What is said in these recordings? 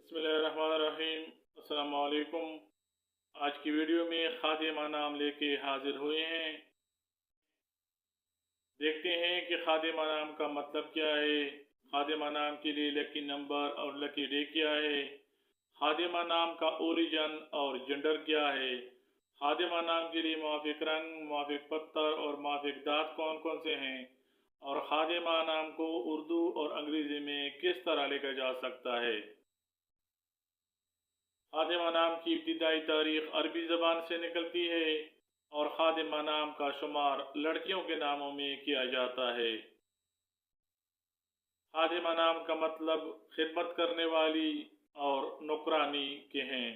बिस्मिल्लाहिर्रहमानिर्रहीम। अस्सलाम वालेकुम। आज की वीडियो में खादिमा नाम लेके हाजिर हुए हैं। देखते हैं कि खादिमा नाम का मतलब क्या है, खादिमा नाम के लिए लकी नंबर और लकी डे क्या है, खादिमा नाम का ओरिजिन और जेंडर क्या है, खादिमा नाम के लिए मुवाफिक रंग, मुवाफिक पत्थर और मुवाफिक दांत कौन कौन से हैं, और खादिमा नाम को उर्दू और अंग्रेज़ी में किस तरह लिखा जा सकता है। खादिमा नाम की इब्तिदाई तारीख अरबी ज़बान से निकलती है और खादिमा नाम का शुमार लड़कियों के नामों में किया जाता है। खादिमा नाम का मतलब खिदमत करने वाली और नौकरानी के हैं।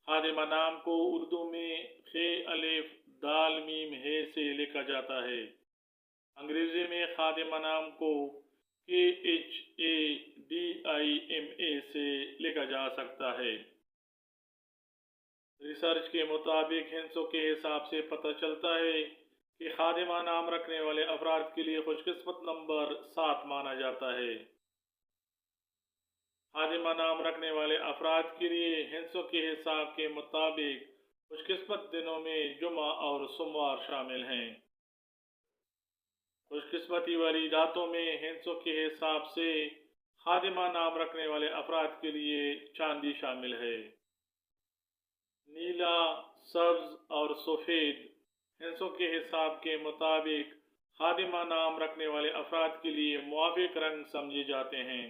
खादिमा नाम को उर्दू में खे अलिफ दाल मीम हे से लिखा जाता है। अंग्रेज़ी में खादिमा नाम को KHADIMA से लिखा जा सकता है। रिसर्च के मुताबिक हिंसों के हिसाब से पता चलता है कि खादिमा नाम रखने वाले अफराद के लिए खुशकिस्मत नंबर 7 माना जाता है। खादिमा नाम रखने वाले अफराद के लिए हिंसों के हिसाब के मुताबिक खुशकिस्मत दिनों में जुमा और सोमवार शामिल हैं। खुशकिस्मती वाली रातों में हिंसों के हिसाब से खादिमा नाम रखने वाले अफराद के लिए चांदी शामिल है। नीला, सब्ज और सफ़ेद हिंसों के हिसाब के मुताबिक खादिमा नाम रखने वाले अफराद के लिए मुवाफिक रंग समझे जाते हैं।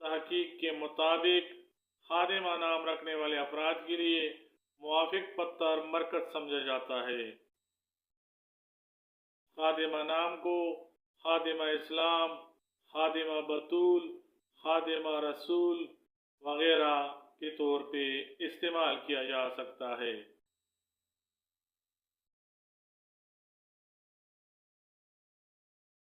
तहकीक के मुताबिक खादिमा नाम रखने वाले अफराद के लिए मुवाफिक पत्थर मरकज समझा जाता है। खादिमा नाम को खादिमा इस्लाम, खादिमा बतूल, खादिमा रसूल वगैरह के तौर पे इस्तेमाल किया जा सकता है।